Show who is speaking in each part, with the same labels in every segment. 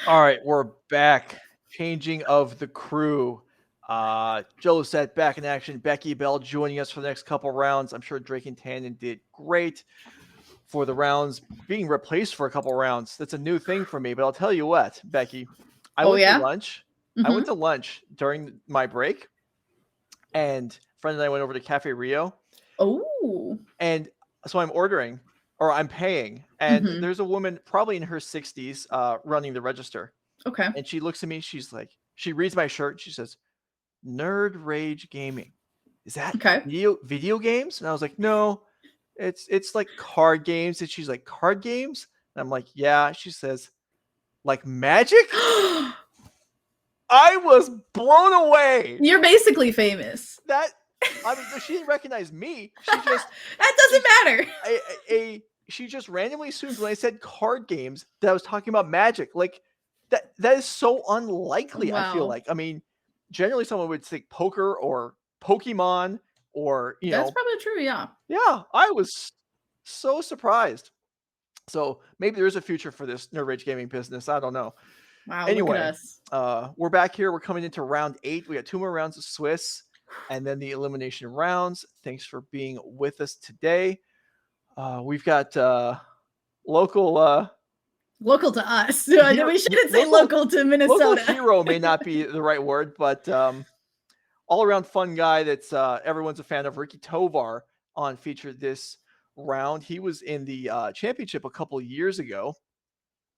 Speaker 1: All right, we're back. Changing of the crew. Joe Set back in action. Becky Bell joining us for the next couple rounds. I'm sure Drake and Tannen did great for the rounds. Being replaced for a couple rounds, that's a new thing for me. But I'll tell you what, Becky, I
Speaker 2: Oh
Speaker 1: went to
Speaker 2: yeah.
Speaker 1: lunch. I
Speaker 2: Mhm.
Speaker 1: went to lunch during my break, and a friend and I went over to Cafe Rio.
Speaker 2: Oh.
Speaker 1: And so I'm ordering, or I'm paying, and
Speaker 2: Mhm.
Speaker 1: there's a woman probably in her 60s running the register.
Speaker 2: Okay.
Speaker 1: And she looks at me. She's like, she reads my shirt. She says, "Nerd Rage Gaming. Is that
Speaker 2: Okay.
Speaker 1: video games?" And I was like, "No, it's like card games." And she's like, "Card games?" And I'm like, "Yeah." She says, "Like Magic?" I was blown away.
Speaker 2: You're basically famous.
Speaker 1: That I mean, she didn't recognize me. She just
Speaker 2: That
Speaker 1: she
Speaker 2: doesn't matter.
Speaker 1: she just randomly assumed when I said card games that I was talking about Magic. Like that is so unlikely, I feel
Speaker 2: Wow.
Speaker 1: like. I mean, generally someone would think poker or Pokemon or,
Speaker 2: That's probably true, yeah.
Speaker 1: yeah, I was so surprised. So maybe there is a future for this Nerd Rage Gaming business. I don't know.
Speaker 2: Wow, look at
Speaker 1: Anyway,
Speaker 2: us.
Speaker 1: we're back here. We're coming into round 8. We got 2 more rounds of Swiss and then the elimination rounds. Thanks for being with us today. We've got local
Speaker 2: Local to us. We shouldn't say local to
Speaker 1: local
Speaker 2: Minnesota.
Speaker 1: hero may not be the right word, but all around fun guy that's everyone's a fan of. Ricky Tovar on featured this round. He was in the championship a couple years ago.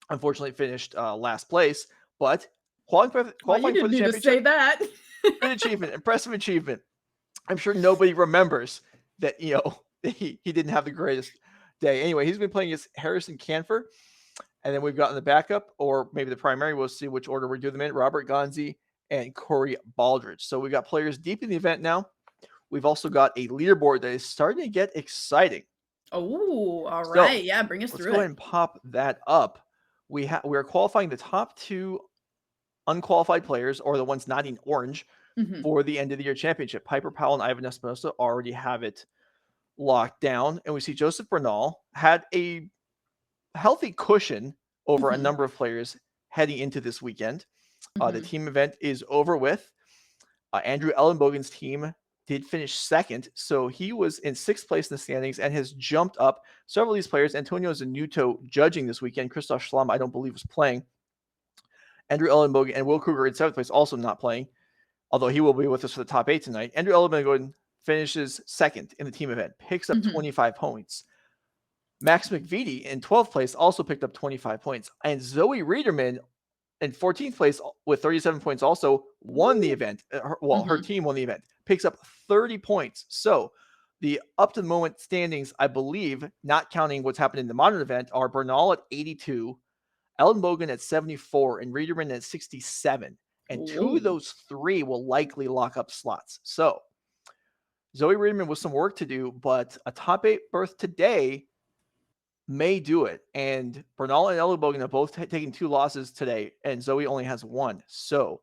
Speaker 1: Unfortunately, finished last place, but qualifying
Speaker 2: You
Speaker 1: for
Speaker 2: didn't
Speaker 1: the
Speaker 2: need to say
Speaker 1: championship,
Speaker 2: that.
Speaker 1: good achievement, impressive achievement. I'm sure nobody remembers that he didn't have the greatest day. Anyway, he's been playing as Harrison Kanfer, and then we've gotten the backup, or maybe the primary. We'll see which order we do them in. Robert Gonzi and Corey Baldridge. So we've got players deep in the event now. We've also got a leaderboard that is starting to get exciting.
Speaker 2: Oh, all
Speaker 1: So
Speaker 2: right. Yeah, bring us
Speaker 1: let's
Speaker 2: through
Speaker 1: go ahead
Speaker 2: it.
Speaker 1: and pop that up. We are qualifying the top 2 unqualified players, or the ones not in orange,
Speaker 2: Mhm.
Speaker 1: for the end of the year championship. Piper Powell and Ivan Espinosa already have it locked down, and we see Joseph Bernal had a healthy cushion over a
Speaker 2: Mhm.
Speaker 1: number of players heading into this weekend. The
Speaker 2: Mhm.
Speaker 1: team event is over with. Andrew Ellenbogen's team did finish second, so he was in 6th place in the standings and has jumped up. Several of these players, Antonio Zanuto judging this weekend. Christoph Schlamm, I don't believe, was playing. Andrew Ellenbogen and Will Kruger in 7th place, also not playing, although he will be with us for the top 8 tonight. Andrew Ellenbogen finishes second in the team event, picks up
Speaker 2: Mhm.
Speaker 1: 25 points. Max McVitie in 12th place also picked up 25 points. And Zoe Riederman in 14th place with 37 points also won the event. Her
Speaker 2: Mhm.
Speaker 1: team won the event, picks up 30 points. So the up to the moment standings, I believe, not counting what's happened in the modern event, are Bernal at 82, Ellenbogen at 74, and Riederman at 67. And 2 of
Speaker 2: Ooh.
Speaker 1: those 3 will likely lock up slots. So Zoe Riederman with some work to do, but a top 8 berth today may do it. And Bernal and Ellenbogen are both taking 2 losses today, and Zoe only has 1. So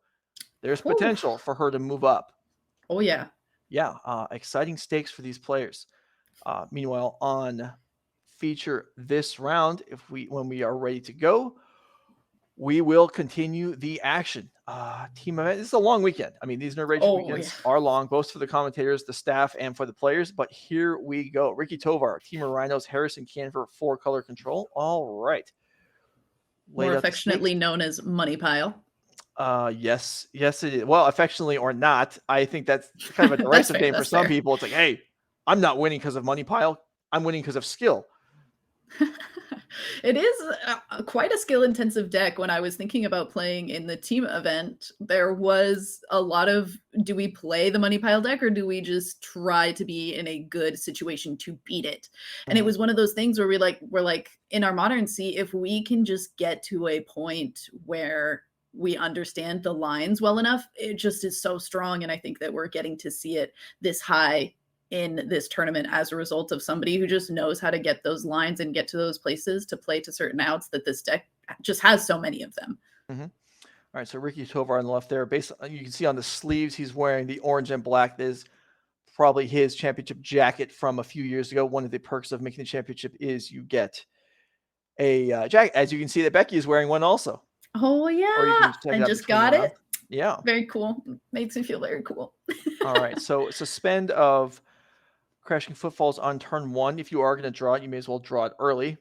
Speaker 1: there's
Speaker 2: Whew.
Speaker 1: potential for her to move up.
Speaker 2: Oh yeah.
Speaker 1: Yeah, exciting stakes for these players. Meanwhile, on feature this round, when we are ready to go, we will continue the action. Team event. This is a long weekend. I mean, these Nerd Rage
Speaker 2: Oh yeah.
Speaker 1: weekends are long, both for the commentators, the staff, and for the players. But here we go. Ricky Tovar, Temur Rhinos, Harrison Kanfer, 4-color control. All right.
Speaker 2: More
Speaker 1: Laid out the stakes.
Speaker 2: affectionately known as Money Pile.
Speaker 1: Yes, it is. Well, affectionately or not, I think that's kind of a
Speaker 2: That's
Speaker 1: derisive
Speaker 2: fair.
Speaker 1: name for
Speaker 2: That's
Speaker 1: some
Speaker 2: fair.
Speaker 1: people. It's like, hey, I'm not winning because of money pile. I'm winning because of skill.
Speaker 2: It is quite a skill intensive deck. When I was thinking about playing in the team event, there was a lot of, do we play the money pile deck or do we just try to be in a good situation to beat it? And it was one of those things where we're like in our modern see, if we can just get to a point where we understand the lines well enough, it just is so strong. And I think that we're getting to see it this high in this tournament as a result of somebody who just knows how to get those lines and get to those places to play to certain outs, that this deck just has so many of them.
Speaker 1: Mm-hmm. All right, so Ricky Tovar on the left there. You can see on the sleeves he's wearing the orange and black. That is probably his championship jacket from a few years ago. One of the perks of making the championship is you get a jacket. As you can see that Becky is wearing one also.
Speaker 2: Oh yeah,
Speaker 1: or you can just
Speaker 2: I
Speaker 1: it out
Speaker 2: just
Speaker 1: between
Speaker 2: got
Speaker 1: rounds.
Speaker 2: it.
Speaker 1: Yeah.
Speaker 2: Very cool. Makes me feel very cool.
Speaker 1: All right. So suspend of Crashing Footfalls on turn 1. If you are going to draw it, you may as well draw it early.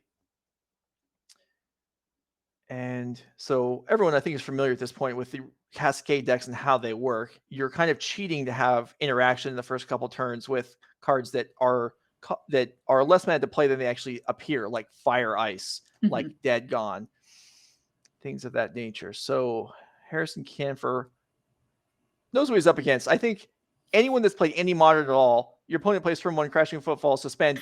Speaker 1: And so everyone, I think, is familiar at this point with the Cascade decks and how they work. You're kind of cheating to have interaction in the first couple turns with cards that are less mana to play than they actually appear, like Fire Ice, like Dead Gone, things of that nature. So Harrison Kanfer knows what he's up against. I think anyone that's played any modern at all, your opponent plays turn 1, Crashing Footfall, suspend,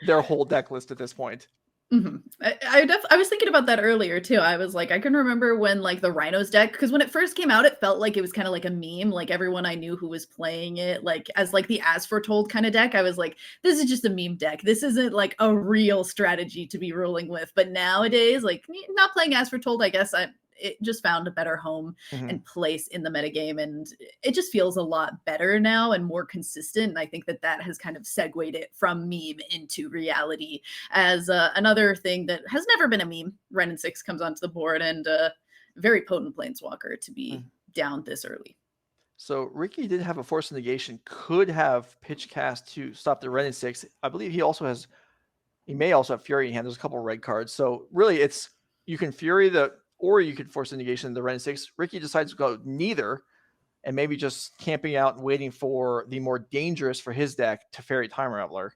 Speaker 1: their whole deck list at this point.
Speaker 2: I was thinking about that earlier too. I was like, I can remember when like the Rhinos deck, because when it first came out, it felt like it was kind of like a meme. Like everyone I knew who was playing it, like as like the As Foretold kind of deck, I was like, this is just a meme deck. This isn't like a real strategy to be rolling with. But nowadays, like not playing As Foretold, I guess it just found a better home and place in the metagame, and it just feels a lot better now and more consistent. And I think that has kind of segued it from meme into reality as another thing that has never been a meme. Wrenn and Six comes onto the board, and very potent planeswalker to be down this early.
Speaker 1: So Ricky did have a Force of Negation, could have pitch cast to stop the Wrenn and Six. I believe he may also have Fury in hand. There's a couple of red cards. So really you can Fury or you could Force of Negation the Wrenn and Six. Ricky decides to go neither, and maybe just camping out and waiting for the more dangerous for his deck, Teferi Time Raveler.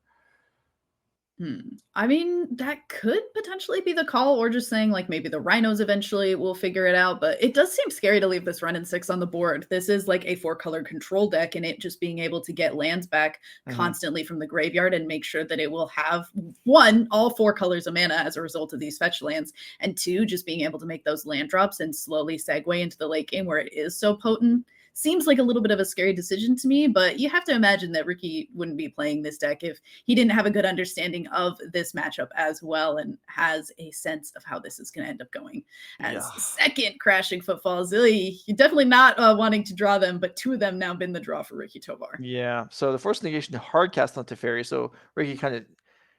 Speaker 2: I mean, that could potentially be the call, or just saying like maybe the Rhinos eventually will figure it out. But it does seem scary to leave this Wrenn and Six on the board. This is like a 4-color control deck, and it just being able to get lands back constantly from the graveyard and make sure that it will have 1, all 4 colors of mana as a result of these fetch lands, and 2, just being able to make those land drops and slowly segue into the late game where it is so potent. Seems like a little bit of a scary decision to me, but you have to imagine that Ricky wouldn't be playing this deck if he didn't have a good understanding of this matchup as well, and has a sense of how this is going to end up going. As second Crashing Footfalls, you're definitely not wanting to draw them, but 2 of them now been the draw for Ricky Tovar.
Speaker 1: Yeah, so the Force Negation hard cast on Teferi, so Ricky kind of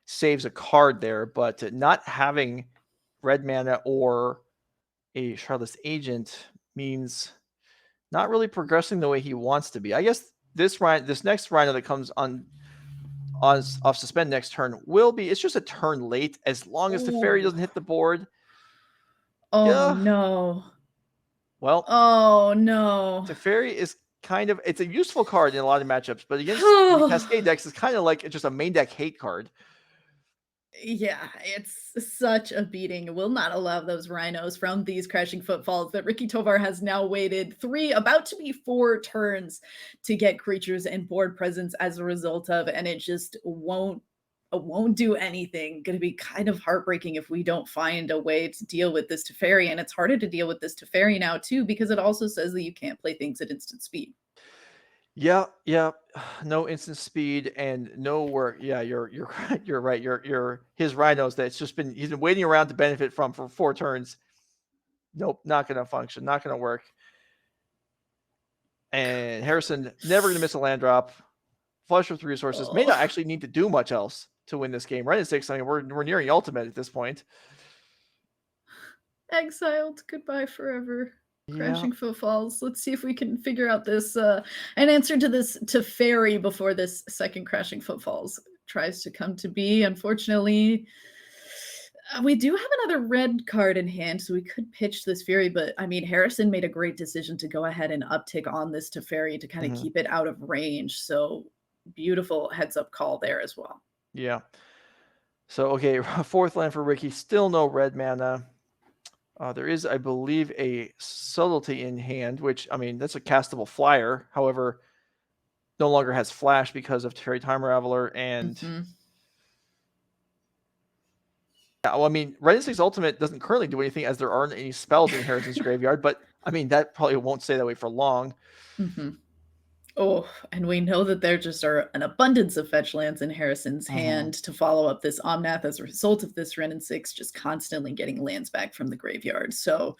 Speaker 1: saves a card there, but not having red mana or a Shardless Agent means not really progressing the way he wants to be. I guess this next Rhino that comes on off suspend next turn it's just a turn late as long as Teferi doesn't hit the board.
Speaker 2: No.
Speaker 1: Well,
Speaker 2: no.
Speaker 1: Teferi is it's a useful card in a lot of matchups, but against the Cascade decks, it's kind of like just a main deck hate card.
Speaker 2: Yeah, it's such a beating. Will not allow those Rhinos from these Crashing Footfalls that Ricky Tovar has now waited 3, about to be 4 turns to get creatures and board presence as a result of, and it just won't do anything. Going to be kind of heartbreaking if we don't find a way to deal with this Teferi, and it's harder to deal with this Teferi now too, because it also says that you can't play things at instant speed.
Speaker 1: Yeah, no instant speed and no work. Yeah, you're right. You're his Rhinos he's been waiting around to benefit from for 4 turns. Nope, not gonna function, not gonna work. And Harrison never gonna miss a land drop. Flush with resources. May not actually need to do much else to win this game. Wrenn and Six, I mean, we're nearing ultimate at this point.
Speaker 2: Exiled, goodbye forever. Crashing Footfalls. Let's see if we can figure out this an answer to this Teferi before this second Crashing Footfalls tries to come to be. Unfortunately, we do have another red card in hand, so we could pitch this Fury, but I mean, Harrison made a great decision to go ahead and uptick on this Teferi to kind of keep it out of range. So beautiful heads up call there as well.
Speaker 1: Yeah. So, okay, 4th land for Ricky. Still no red mana. There is, I believe, a Subtlety in hand, which, I mean, that's a castable flyer. However, no longer has flash because of Teferi Time Raveler. And yeah, well, I mean, Wrenn and Six Ultimate doesn't currently do anything as there aren't any spells in Harrison's graveyard. But, I mean, that probably won't stay that way for long.
Speaker 2: Oh, and we know that there just are an abundance of fetch lands in Harrison's hand to follow up this Omnath as a result of this Wrenn and Six just constantly getting lands back from the graveyard. So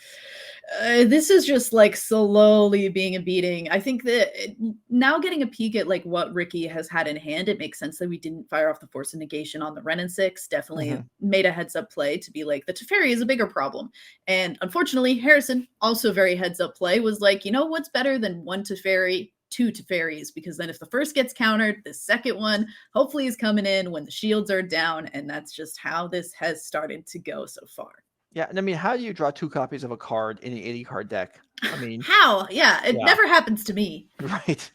Speaker 2: this is just like slowly being a beating. I think that now getting a peek at like what Ricky has had in hand, it makes sense that we didn't fire off the Force of Negation on the Wrenn and Six. Definitely made a heads up play to be like, the Teferi is a bigger problem. And unfortunately, Harrison, also very heads up play, was like, you know what's better than one Teferi? Two Teferis, because then if the first gets countered, the second one hopefully is coming in when the shields are down, and that's just how this has started to go so far.
Speaker 1: Yeah, and I mean, how do you draw 2 copies of a card in an 80 card deck? I mean,
Speaker 2: how? Yeah, it never happens to me.
Speaker 1: Right.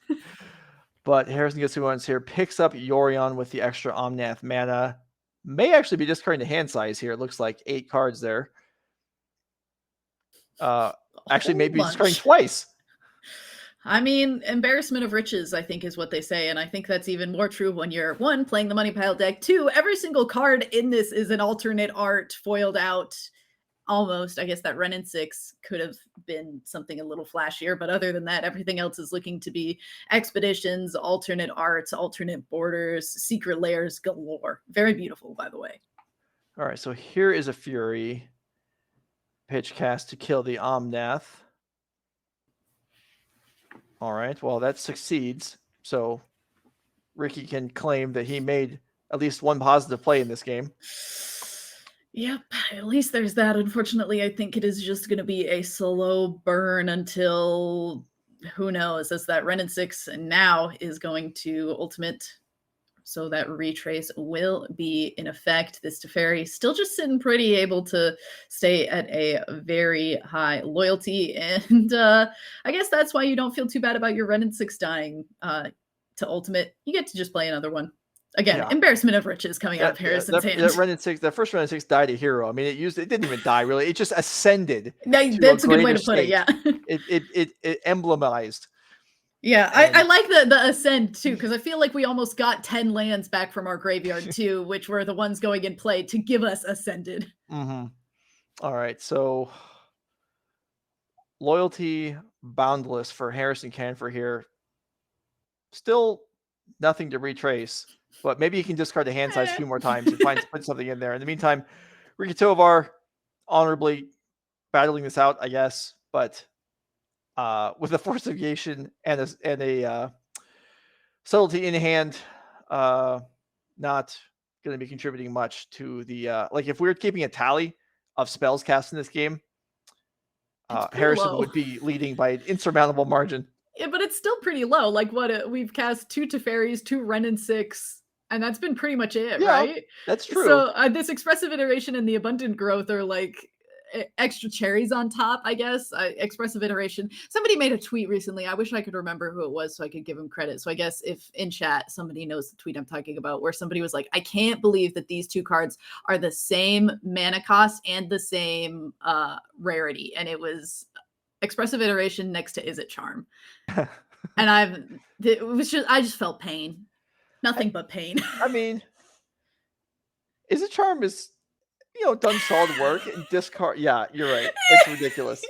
Speaker 1: But Harrison gets 2 ones here, picks up Yorion with the extra Omnath mana. May actually be discarding the hand size here. It looks like 8 cards there. Actually, maybe discarding twice.
Speaker 2: I mean, embarrassment of riches, I think, is what they say. And I think that's even more true when you're, 1, playing the money pile deck. 2, every single card in this is an alternate art foiled out. Almost. I guess that Wrenn and Six could have been something a little flashier. But other than that, everything else is looking to be expeditions, alternate arts, alternate borders, secret layers galore. Very beautiful, by the way.
Speaker 1: All right, so here is a Fury. Pitch cast to kill the Omnath. All right, well, that succeeds. So Ricky can claim that he made at least one positive play in this game.
Speaker 2: Yep, at least there's that. Unfortunately, I think it is just going to be a slow burn until, who knows, as that Wrenn and Six now is going to ultimate. So that retrace will be in effect. This Teferi still just sitting pretty, able to stay at a very high loyalty. And I guess that's why you don't feel too bad about your Wrenn and Six dying to ultimate. You get to just play another one. Again, embarrassment of riches coming out of Harrison's hand.
Speaker 1: That Wrenn and Six, that first Wrenn and Six died a hero. I mean, it didn't even die really. It just ascended.
Speaker 2: That's a good way to put it. Yeah,
Speaker 1: it emblemized.
Speaker 2: Yeah, I like the ascend too, because I feel like we almost got 10 lands back from our graveyard too, which were the ones going in play to give us ascended.
Speaker 1: All right, so loyalty boundless for Harrison Kanfer here. Still nothing to retrace, but maybe you can discard the hand size a few more times and put something in there. In the meantime, Ricky Tovar honorably battling this out, I guess, but with a Force of Negation and a subtlety in hand, not going to be contributing much to the like. If we were keeping a tally of spells cast in this game, Harrison would be leading by an insurmountable margin.
Speaker 2: Yeah, but it's still pretty low. Like we've cast 2 Teferis, 2 Wrenn and Six, and that's been pretty much it, right?
Speaker 1: That's true.
Speaker 2: So this Expressive Iteration and the Abundant Growth are like extra cherries on top, I guess. Expressive Iteration. Somebody made a tweet recently. I wish I could remember who it was so I could give him credit. So I guess if in chat somebody knows the tweet I'm talking about, where somebody was like, I can't believe that these 2 cards are the same mana cost and the same rarity. And it was Expressive Iteration next to Is It Charm. And I just felt pain. Nothing but pain.
Speaker 1: I mean, Is It Charm is, done solid work and discard. Yeah, you're right. It's ridiculous.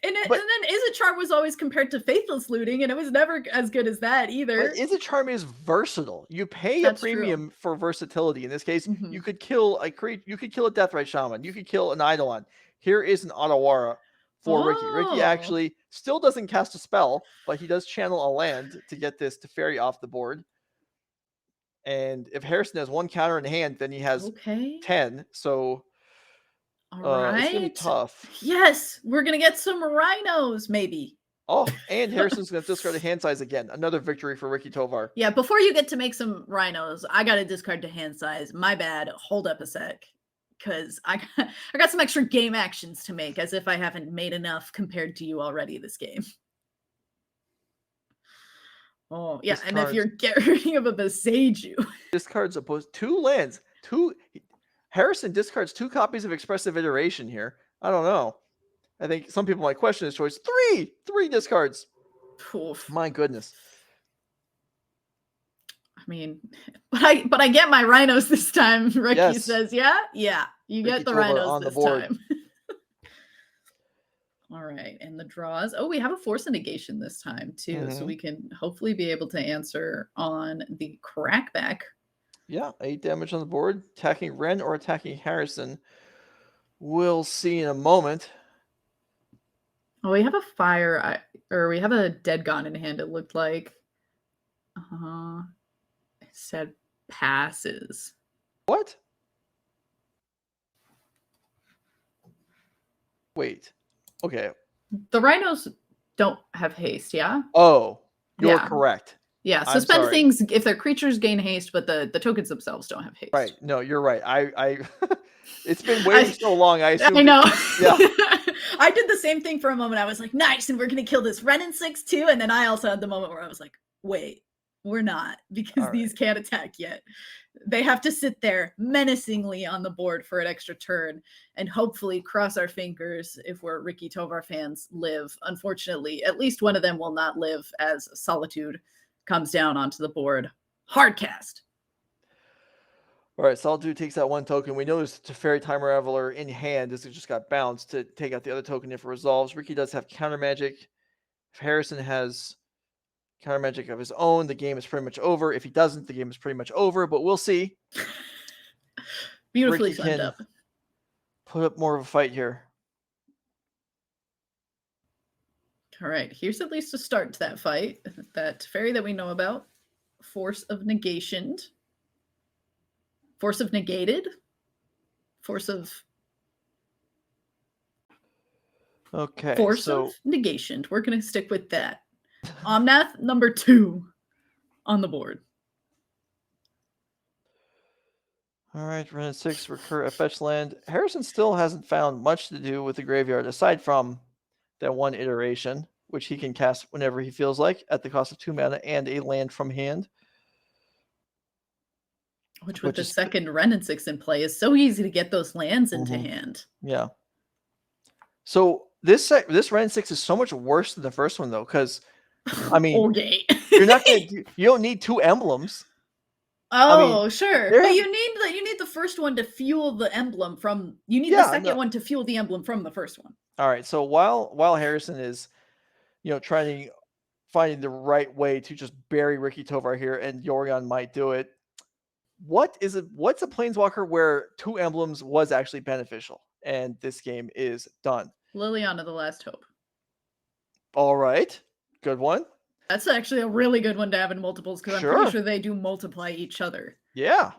Speaker 2: And then Is It Charm was always compared to Faithless Looting, and it was never as good as that either.
Speaker 1: But Is It Charm is versatile. You pay a premium for versatility. In this case, you could kill a Deathrite Shaman. You could kill an Eidolon. Here is an Otawara for Ricky. Ricky actually still doesn't cast a spell, but he does channel a land to get this Teferi off the board. And if Harrison has 1 counter in hand, then he has 10. So
Speaker 2: all right.
Speaker 1: It's going to be tough.
Speaker 2: Yes, we're going to get some rhinos, maybe.
Speaker 1: Oh, and Harrison's going to discard a hand size again. Another victory for Ricky Tovar.
Speaker 2: Yeah, before you get to make some rhinos, I got to discard the hand size. My bad. Hold up a sec. Because I got some extra game actions to make, as if I haven't made enough compared to you already this game. Oh, yeah, and if you're getting rid of a Boseiju.
Speaker 1: Discards opposed 2 lands. Harrison discards 2 copies of Expressive Iteration here. I don't know. I think some people might question his choice. 3 discards.
Speaker 2: Oof.
Speaker 1: My goodness.
Speaker 2: I mean, but I get my rhinos this time. Ricky says, yeah, you get the rhinos this time. All right, and the draws. Oh, we have a force of negation this time too, so we can hopefully be able to answer on the crackback.
Speaker 1: Yeah, 8 damage on the board. Attacking Wrenn or attacking Harrison. We'll see in a moment.
Speaker 2: Oh, we have a fire, or we have a dead gone in hand, it looked like. It said passes.
Speaker 1: What? Wait. Okay.
Speaker 2: The Rhinos don't have haste, yeah?
Speaker 1: Oh, you're correct.
Speaker 2: Yeah,
Speaker 1: I'm
Speaker 2: suspend
Speaker 1: sorry.
Speaker 2: things if their creatures gain haste, but the tokens themselves don't have haste.
Speaker 1: Right. No, you're right. I it's been waiting so long. I assume.
Speaker 2: I know.
Speaker 1: Yeah.
Speaker 2: I did the same thing for a moment. I was like, nice, and we're gonna kill this Wrenn and Six too. And then I also had the moment where I was like, wait, we're not, because these can't attack yet. They have to sit there menacingly on the board for an extra turn and hopefully cross our fingers if we're Ricky Tovar fans live. Unfortunately, at least one of them will not live as Solitude comes down onto the board. Hard cast.
Speaker 1: All right, Solitude takes that one token. We know there's Teferi Time Raveler in hand as it just got bounced to take out the other token if it resolves. Ricky does have counter magic. If Harrison has counter magic of his own, the game is pretty much over. If he doesn't, the game is pretty much over, but we'll see.
Speaker 2: Beautifully summed up.
Speaker 1: Put up more of a fight here.
Speaker 2: All right, here's at least a start to that fight. That Teferi that we know about. Force of negationed. Force of negated. Force of...
Speaker 1: Okay,
Speaker 2: Force of negationed. We're going to stick with that. Omnath, number 2 on the board.
Speaker 1: All right, Wrenn and Six, recur a fetch land. Harrison still hasn't found much to do with the graveyard aside from that one iteration, which he can cast whenever he feels like at the cost of 2 mana and a land from hand.
Speaker 2: Which with the second Wrenn and Six in play is so easy to get those lands into hand.
Speaker 1: Yeah. So this Wrenn and Six is so much worse than the first one though, because I mean, you're not gonna you don't need 2 emblems.
Speaker 2: Oh, I mean, sure. But you need the first one to fuel the emblem from. You need the second one to fuel the emblem from the first one.
Speaker 1: All right. So while Harrison is, finding the right way to just bury Ricky Tovar here, and Yorion might do it. What's a planeswalker where 2 emblems was actually beneficial, and this game is done?
Speaker 2: Liliana, the Last Hope.
Speaker 1: All right, good one.
Speaker 2: That's actually a really good one to have in multiples because I'm pretty sure they do multiply each other.
Speaker 1: Yeah,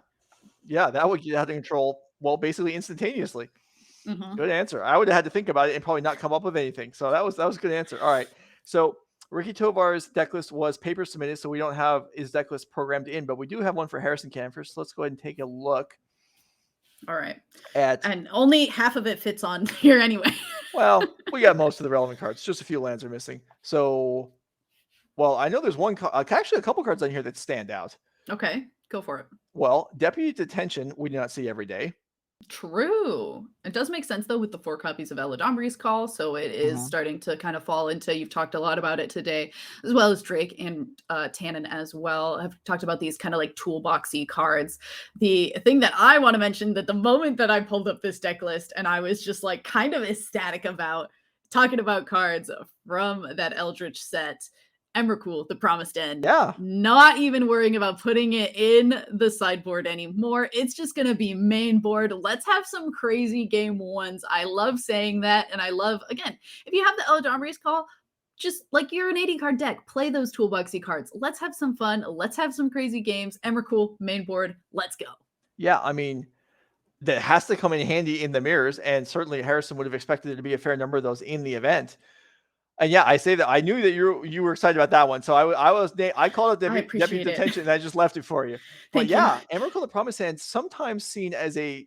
Speaker 1: that would get out of control. Well, basically instantaneously. Good answer. I would have had to think about it and probably not come up with anything. So that was a good answer. All right. So Ricky Tovar's deck list was paper submitted, so we don't have his deck list programmed in, but we do have one for Harrison Kanfer. So let's go ahead and take a look.
Speaker 2: All right. And only half of it fits on here anyway.
Speaker 1: Well, we got most of the relevant cards. Just a few lands are missing. So, well, I know there's actually a couple cards on here that stand out.
Speaker 2: Okay, go for it.
Speaker 1: Well, Deputy Detention, we do not see every day.
Speaker 2: True. It does make sense, though, with the 4 copies of Eladamri's Call, so it is starting to kind of fall into, you've talked a lot about it today, as well as Drake and Tannen as well. I've talked about these kind of like toolboxy cards. The thing that I want to mention, that the moment that I pulled up this deck list, and I was just like kind of ecstatic about talking about cards from that Eldritch set, Emrakul, the Promised End.
Speaker 1: Yeah.
Speaker 2: Not even worrying about putting it in the sideboard anymore. It's just going to be main board. Let's have some crazy game ones. I love saying that. And I love, again, if you have the Eladamri's Call, just like you're an 80 card deck, play those toolboxy cards. Let's have some fun. Let's have some crazy games. Emrakul, main board. Let's go.
Speaker 1: Yeah, I mean, that has to come in handy in the mirrors. And certainly Harrison would have expected there to be a fair number of those in the event. And yeah, I say that I knew that you were excited about that one, so I called it Deputy Detention, and I just left it for you. But yeah, Emrakul the Promised Land, sometimes seen as a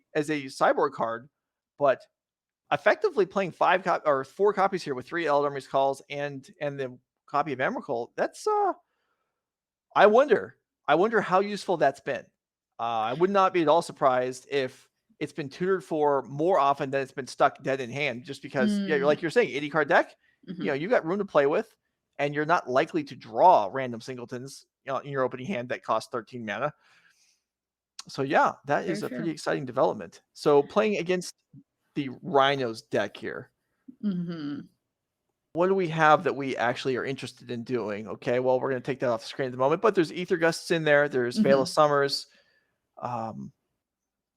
Speaker 1: sideboard card, but effectively playing 4 copies here with 3 Eladamri's Calls and the copy of Emrakul. That's I wonder how useful that's been. I would not be at all surprised if it's been tutored for more often than it's been stuck dead in hand, just because like you're saying, 80 card deck. You got room to play with, and you're not likely to draw random singletons in your opening hand that cost 13 mana. So yeah, that is a pretty exciting development. So playing against the Rhinos deck here. what do we have that we actually are interested in doing? Okay, well, we're going to take that off the screen at the moment, but there's Aether Gusts in there. There's Veil of Summers.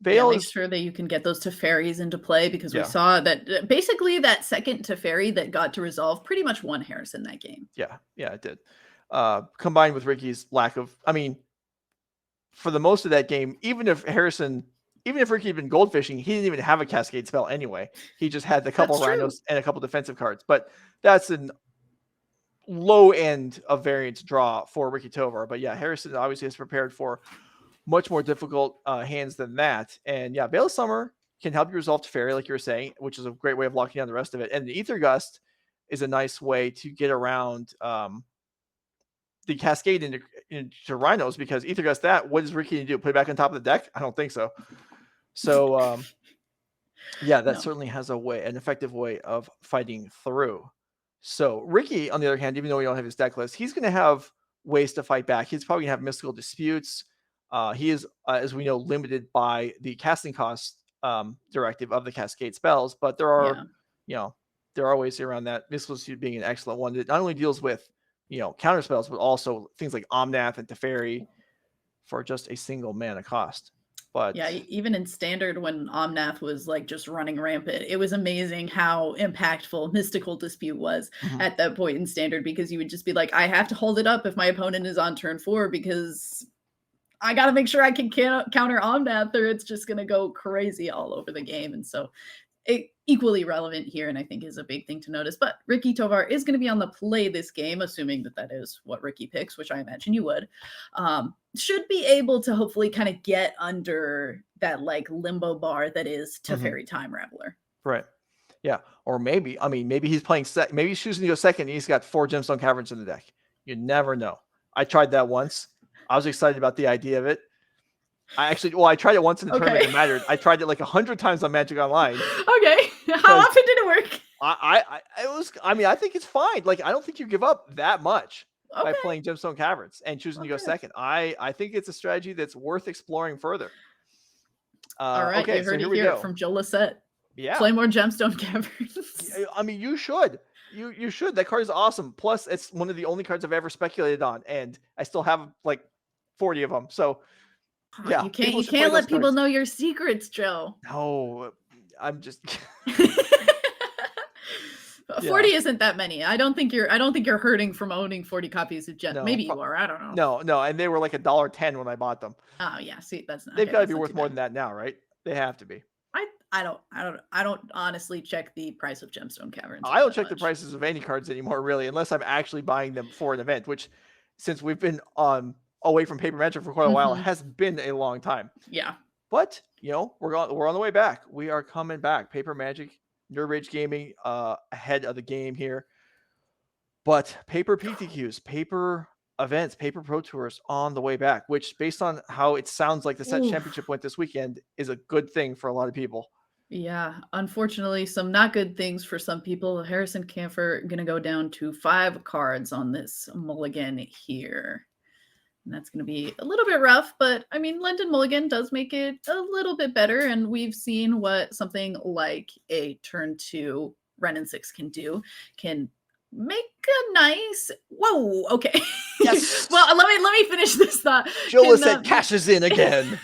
Speaker 1: Veil
Speaker 2: make
Speaker 1: is
Speaker 2: sure that you can get those Teferis into play, because we
Speaker 1: Yeah.
Speaker 2: saw that basically that second Teferi that got to resolve pretty much won Harrison that game.
Speaker 1: Yeah, it did. Combined with Ricky's lack of, I mean, for the most of that game, even if Ricky had been goldfishing, he didn't even have a Cascade spell anyway. He just had a couple Rhinos and a couple defensive cards. But that's an low end of variance draw for Ricky Tovar. But yeah, Harrison obviously has prepared for much more difficult hands than that. And yeah, Veil of Summer can help you resolve Teferi, like you were saying, which is a great way of locking down the rest of it. And the Aether Gust is a nice way to get around the Cascade into Rhinos, because Aether Gust what does Ricky do? Put it back on top of the deck? I don't think so. So yeah, that certainly has an effective way of fighting through. So Ricky, on the other hand, even though we don't have his deck list, he's going to have ways to fight back. He's probably going to have Mystical Disputes. He is, as we know, limited by the casting cost directive of the Cascade spells, but there are, there are ways around that. Mystical Dispute being an excellent one that not only deals with, counter spells, but also things like Omnath and Teferi for just a single mana cost. But
Speaker 2: yeah, even in Standard, when Omnath was like just running rampant, it was amazing how impactful Mystical Dispute was at that point in Standard, because you would just be like, I have to hold it up if my opponent is on turn 4, because I got to make sure I can counter Omnath, or it's just going to go crazy all over the game. And so equally relevant here, and I think is a big thing to notice. But Ricky Tovar is going to be on the play this game, assuming that is what Ricky picks, which I imagine you would. Should be able to hopefully kind of get under that like limbo bar that is Teferi Time Raveler.
Speaker 1: Right. Yeah. Or maybe he's playing maybe he's choosing to go second and he's got 4 Gemstone Caverns in the deck. You never know. I tried that once. I was excited about the idea of it. I tried it once in the tournament. It mattered. I tried it like 100 times on Magic Online.
Speaker 2: Okay. How often did it work?
Speaker 1: I think it's fine. Like, I don't think you give up that much by playing Gemstone Caverns and choosing to go second. I think it's a strategy that's worth exploring further.
Speaker 2: All right. You heard it here from Joe Lissette.
Speaker 1: Yeah.
Speaker 2: Play more Gemstone Caverns.
Speaker 1: I mean, you should. You should. That card is awesome. Plus, it's one of the only cards I've ever speculated on, and I still have like 40 of them. So, yeah,
Speaker 2: you can't let people know your secrets, Joe.
Speaker 1: No, I'm just
Speaker 2: 40 isn't that many. I don't think you're hurting from owning 40 copies of Gem. No, maybe you are. I don't know.
Speaker 1: No, and they were like $1.10 when I bought them.
Speaker 2: Oh yeah, see, that's not.
Speaker 1: They've got to be worth more than that now, right? They have to be.
Speaker 2: I don't honestly check the price of Gemstone Caverns.
Speaker 1: I don't check the prices of any cards anymore, really, unless I'm actually buying them for an event, which, since we've been away from Paper Magic for quite a while, has been a long time.
Speaker 2: Yeah.
Speaker 1: But, we're on the way back. We are coming back. Paper Magic, Nerd Rage Gaming ahead of the game here. But paper PTQs, paper events, paper pro tours on the way back, which, based on how it sounds like the set championship went this weekend, is a good thing for a lot of people.
Speaker 2: Yeah, unfortunately, some not good things for some people. Harrison Kanfer going to go down to 5 cards on this mulligan here. And that's going to be a little bit rough, but I mean, London Mulligan does make it a little bit better, and we've seen what something like a turn 2 Wrenn and Six can do. Can make a nice okay.
Speaker 1: Yes.
Speaker 2: Well, let me finish this thought.
Speaker 1: Jola said cashes in again.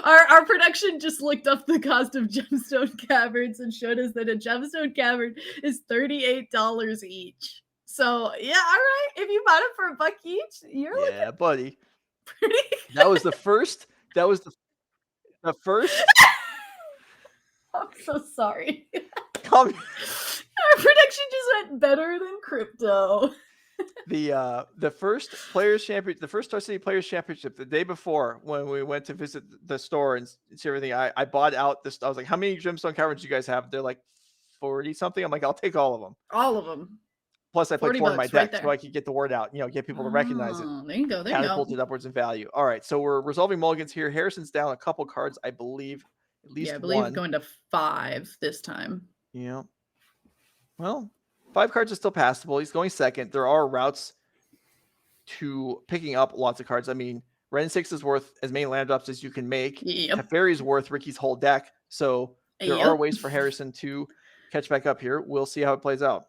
Speaker 2: Our production just looked up the cost of Gemstone Caverns and showed us that a Gemstone Cavern is $38 each. So yeah, all right. If you bought it for $1 each, you're looking
Speaker 1: buddy.
Speaker 2: Pretty.
Speaker 1: That was the first. The first.
Speaker 2: I'm so sorry.
Speaker 1: Our
Speaker 2: production just went better than crypto.
Speaker 1: The first Players Championship, the first Star City Players Championship, the day before, when we went to visit the store and see everything, I bought out this. I was like, "How many Gemstone Caverns do you guys have?" They're like 40 something. I'm like, "I'll take all of them."
Speaker 2: All of them.
Speaker 1: Plus, I played 4 in my deck, so I could get the word out. Get people to recognize it.
Speaker 2: There you go.
Speaker 1: Catapulted upwards in value. All right, so we're resolving mulligans here. Harrison's down a couple cards, I believe. At least
Speaker 2: I believe
Speaker 1: one.
Speaker 2: Going to 5 this time.
Speaker 1: Yeah. Well, 5 cards is still passable. He's going second. There are routes to picking up lots of cards. I mean, Wrenn and Six is worth as many land drops as you can make. Teferi's worth Ricky's whole deck. So there are ways for Harrison to catch back up here. We'll see how it plays out.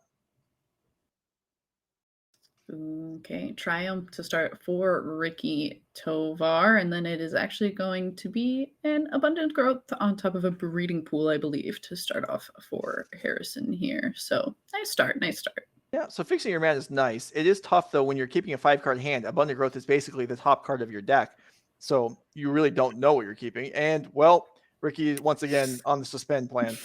Speaker 2: Okay, Triumph to start for Ricky Tovar, and then it is actually going to be an Abundant Growth on top of a Breeding Pool, I believe, to start off for Harrison here. So nice start, nice start.
Speaker 1: Yeah, so fixing your mana is nice. It is tough, though, when you're keeping a 5-card hand. Abundant Growth is basically the top card of your deck, so you really don't know what you're keeping. And, well, Ricky, once again, on the suspend plan.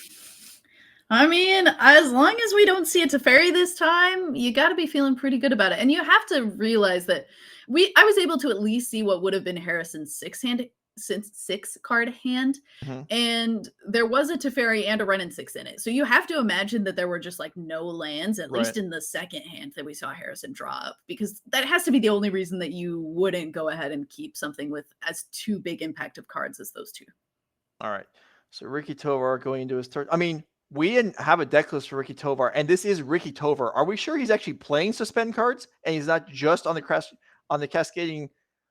Speaker 2: I mean, as long as we don't see a Teferi this time, you got to be feeling pretty good about it. And you have to realize that I was able to at least see what would have been Harrison's 6-card hand,
Speaker 1: Mhm.
Speaker 2: and there was a Teferi and a Wrenn and Six in it. So you have to imagine that there were just like no lands, at
Speaker 1: Right.
Speaker 2: least in the second hand that we saw Harrison draw up, because that has to be the only reason that you wouldn't go ahead and keep something with as too big impact of cards as those two.
Speaker 1: All right. So Ricky Tovar going into his third. I mean, we didn't have a deck list for Ricky Tovar, and this is Ricky Tovar. Are we sure he's actually playing suspend cards and he's not just on the cascading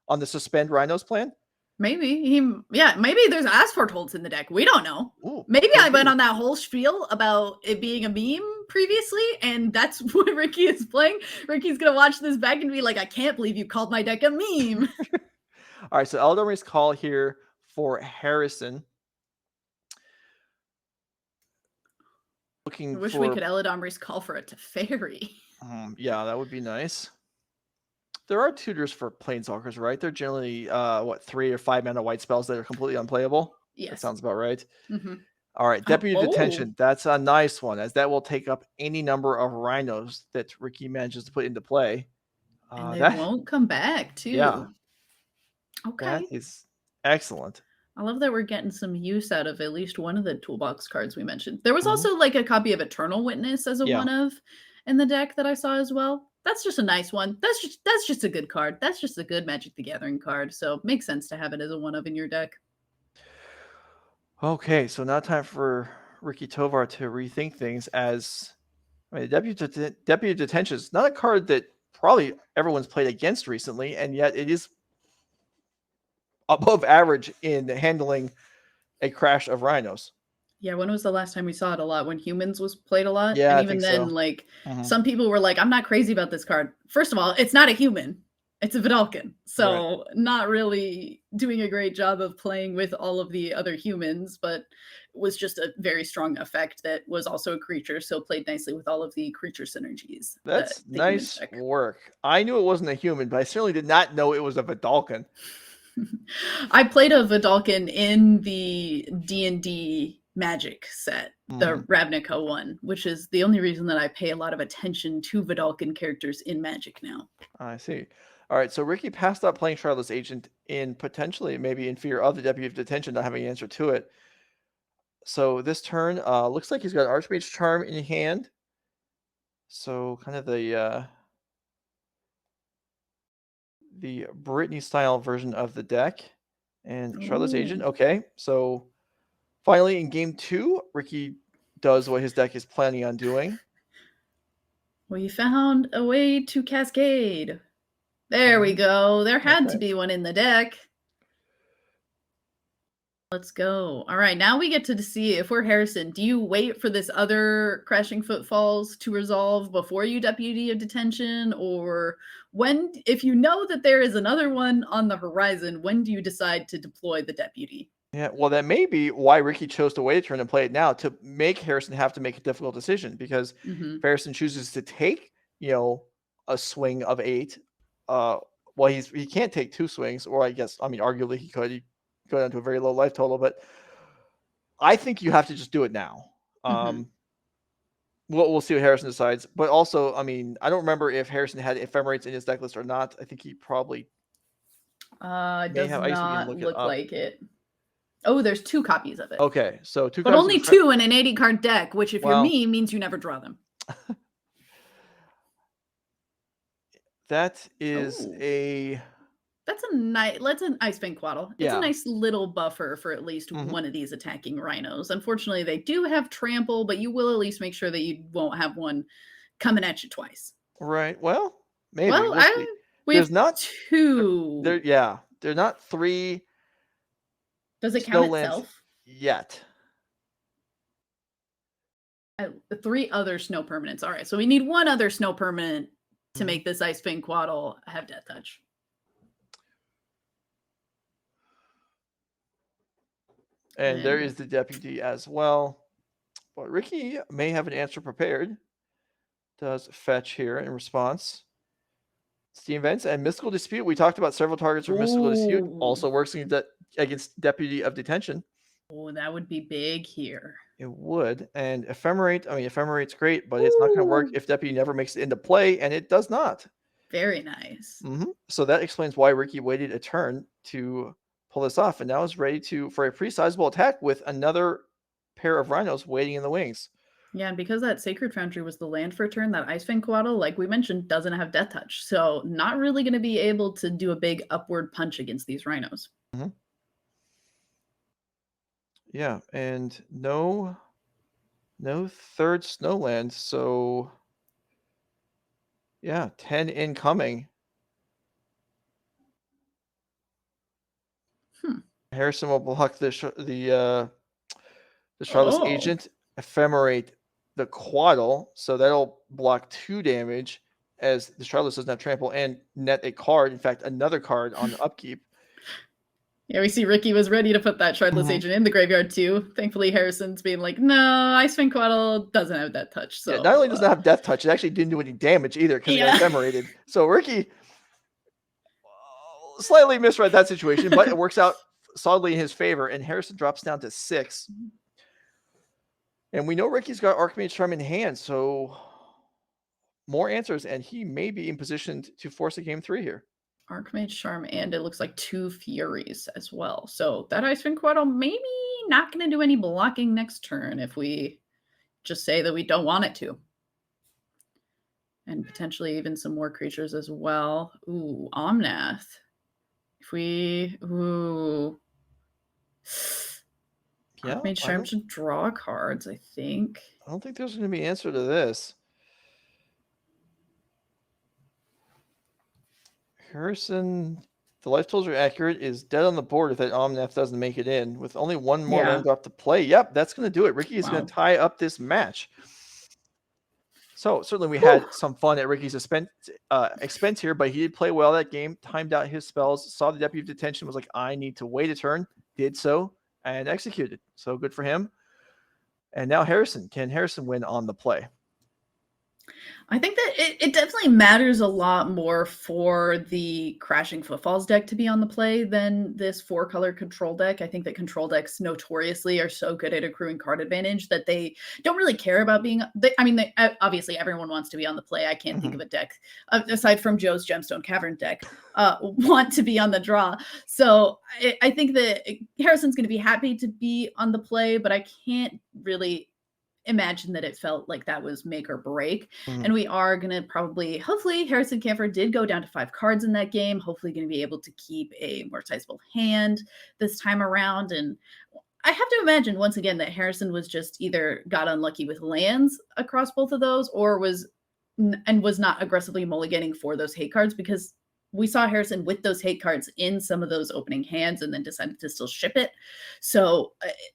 Speaker 1: on the suspend Rhinos plan?
Speaker 2: Maybe maybe there's Asphalt in the deck. We don't know.
Speaker 1: Ooh,
Speaker 2: Maybe
Speaker 1: could
Speaker 2: I went
Speaker 1: be.
Speaker 2: on that whole spiel about it being a meme previously, and that's what Ricky is playing. Ricky's gonna watch this back and be like, I can't believe you called my deck a meme.
Speaker 1: All right, so Eladamri's call here for Harrison.
Speaker 2: I wish we could Eladamri's call for a Teferi.
Speaker 1: Yeah, that would be nice. There are tutors for planeswalkers, right? They're generally 3 or 5 mana white spells that are completely unplayable.
Speaker 2: Yes.
Speaker 1: That sounds about right.
Speaker 2: Mm-hmm.
Speaker 1: All right, Deputy Detention. That's a nice one, as that will take up any number of Rhinos that Ricky manages to put into play.
Speaker 2: And they won't come back, too.
Speaker 1: Yeah.
Speaker 2: Okay.
Speaker 1: That is excellent.
Speaker 2: I love that we're getting some use out of at least one of the toolbox cards we mentioned. There was also like a copy of Eternal Witness as a one of in the deck that I saw as well. That's just a nice one. That's just a good card. That's just a good Magic the Gathering card. So it makes sense to have it as a one of in your deck.
Speaker 1: Okay, so now time for Ricky Tovar to rethink things, as Deputy Detention is not a card that probably everyone's played against recently, and yet it is above average in handling a crash of Rhinos.
Speaker 2: Yeah, when was the last time we saw it a lot? When Humans was played a lot?
Speaker 1: Yeah,
Speaker 2: and
Speaker 1: I
Speaker 2: even
Speaker 1: think
Speaker 2: then,
Speaker 1: so.
Speaker 2: like, some people were like, I'm not crazy about this card. First of all, it's not a human. It's a Vidalcan. So not really doing a great job of playing with all of the other humans, but was just a very strong effect that was also a creature, so played nicely with all of the creature synergies.
Speaker 1: That's nice work. I knew it wasn't a human, but I certainly did not know it was a Vidalcan.
Speaker 2: I played a Vidalcan in the D&D Magic set, the Ravnica one, which is the only reason that I pay a lot of attention to Vidalcan characters in Magic now.
Speaker 1: I see. All right, so Ricky passed up playing Shardless Agent in potentially maybe in fear of the Deputy of Detention not having an answer to it. So this turn, looks like he's got Archmage Charm in hand. So kind of the Brittany style version of the deck. And Shardless Agent, okay. So finally in game 2, Ricky does what his deck is planning on doing.
Speaker 2: We found a way to cascade. There we go. There had to be one in the deck. Let's go. All right, now we get to see if we're Harrison. Do you wait for this other Crashing Footfalls to resolve before you Deputy of Detention? Or when, if you know that there is another one on the horizon, when do you decide to deploy the Deputy?
Speaker 1: Yeah, well, that may be why Ricky chose to wait a turn and play it now, to make Harrison have to make a difficult decision, because if Harrison chooses to take, a swing of 8, well, he can't take 2 swings, or arguably he could. He go down to a very low life total, but I think you have to just do it now. We'll see what Harrison decides. But also, I don't remember if Harrison had Ephemerates in his deck list or not. I think he probably
Speaker 2: does not look like it. Oh, there's 2 copies of it.
Speaker 1: Okay, so 2
Speaker 2: but
Speaker 1: copies.
Speaker 2: But only 2 in an 80-card deck, which if you're me, means you never draw them.
Speaker 1: That is
Speaker 2: That's an Ice-Fang Coatl. It's a nice little buffer for at least one of these attacking Rhinos. Unfortunately, they do have trample, but you will at least make sure that you won't have one coming at you twice.
Speaker 1: Right. Well, maybe.
Speaker 2: Well, there's not 2.
Speaker 1: They're not 3.
Speaker 2: Does it count itself?
Speaker 1: Yet.
Speaker 2: 3 other snow permanents. All right, so we need 1 other snow permanent to make this Ice-Fang Coatl have Death Touch.
Speaker 1: And there is the deputy as well. But Ricky may have an answer prepared. Does fetch here in response. Steam Vents and Mystical Dispute. We talked about several targets for Mystical Dispute. Also works against Deputy of Detention.
Speaker 2: Oh, that would be big here.
Speaker 1: It would. And Ephemerate, Ephemerate's great, but it's not going to work if Deputy never makes it into play, and it does not.
Speaker 2: Very nice.
Speaker 1: So that explains why Ricky waited a turn to pull this off, and now is ready for a pretty sizable attack with another pair of Rhinos waiting in the wings.
Speaker 2: Yeah, and because that Sacred Foundry was the land for a turn, that Ice-Fang Coatl, like we mentioned, doesn't have Death Touch. So not really going to be able to do a big upward punch against these Rhinos.
Speaker 1: Yeah, and no third Snowland, so yeah, 10 incoming. Harrison will block the Shardless Agent, Ephemerate the Coatl, so that'll block 2 damage as the Shardless does not trample and net a card, in fact, another card on upkeep.
Speaker 2: Yeah, we see Ricky was ready to put that Shardless Agent in the graveyard too. Thankfully, Harrison's being like, no, Ice-Fang Coatl doesn't have Death Touch. So
Speaker 1: yeah, not only does not have Death Touch, it actually didn't do any damage either because it got ephemerated. So Ricky slightly misread that situation, but it works out solidly in his favor, and Harrison drops down to 6. And we know Ricky's got Archmage Charm in hand, so more answers, and he may be in position to force a game 3 here.
Speaker 2: Archmage Charm, and it looks like 2 Furies as well. So that Ice-Fang Coatl maybe not going to do any blocking next turn if we just say that we don't want it to. And potentially even some more creatures as well. Ooh, Omnath. If we... Ooh... Yeah, Archmage Charm should draw cards, I think.
Speaker 1: I don't think there's going to be an answer to this. Harrison, the life totals are accurate, is dead on the board if that Omnath doesn't make it in. With only one more land drop to play. Yep, that's going to do it. Ricky is going to tie up this match. So certainly we had some fun at Ricky's expense here, but he did play well that game, timed out his spells, saw the Deputy of Detention, was like, I need to wait a turn, did so, and executed. So good for him. And now Harrison. Can Harrison win on the play?
Speaker 2: I think that it definitely matters a lot more for the Crashing Footfalls deck to be on the play than this 4-color control deck. I think that control decks notoriously are so good at accruing card advantage that they don't really care about being... obviously, everyone wants to be on the play. I can't think of a deck, aside from Joe's Gemstone Cavern deck, want to be on the draw. So I think that Harrison's going to be happy to be on the play, but I can't really imagine that it felt like that was make or break. And we are going to hopefully Harrison Kanfer did go down to 5 cards in that game, hopefully going to be able to keep a more sizable hand this time around. And I have to imagine once again that Harrison was just either got unlucky with lands across both of those or was not aggressively mulliganing for those hate cards, because we saw Harrison with those hate cards in some of those opening hands and then decided to still ship it. So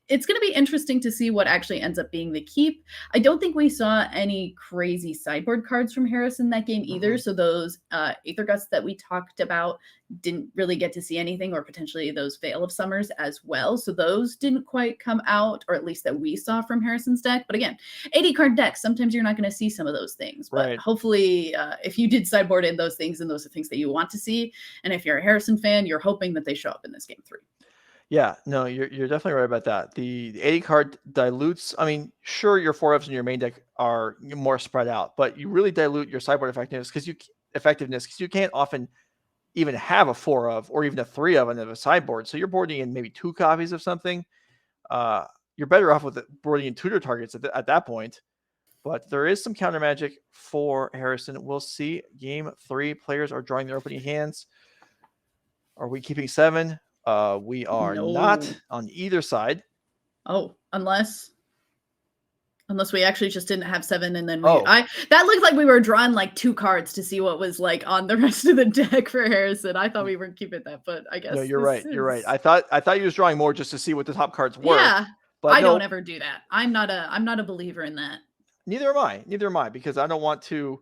Speaker 2: it's going to be interesting to see what actually ends up being the keep. I don't think we saw any crazy sideboard cards from Harrison that game either. So those Aether Gusts that we talked about didn't really get to see anything, or potentially those Veil of Summers as well. So those didn't quite come out, or at least that we saw from Harrison's deck. But again, 80 card decks, sometimes you're not going to see some of those things. But hopefully if you did sideboard in those things, and those are things that you want to see. And if you're a Harrison fan, you're hoping that they show up in this game 3.
Speaker 1: Yeah, no, you're definitely right about that. The 80 card dilutes. I mean, sure, your 4-Fs in your main deck are more spread out, but you really dilute your sideboard effectiveness because you can't often even have a 4-of or even a 3-of in a sideboard. So you're boarding in maybe 2 copies of something. You're better off with boarding in tutor targets at that point. But there is some counter magic for Harrison. We'll see. Game 3, players are drawing their opening hands. Are we keeping 7? We are not on either side.
Speaker 2: Oh, unless we actually just didn't have 7, and then that looked like we were drawing like 2 cards to see what was like on the rest of the deck for Harrison. I thought we weren't keeping that, but I guess
Speaker 1: no. You're right. You're right. I thought he was drawing more just to see what the top cards were.
Speaker 2: Yeah, but I don't ever do that. I'm not a believer in that.
Speaker 1: Neither am I. Because I don't want to,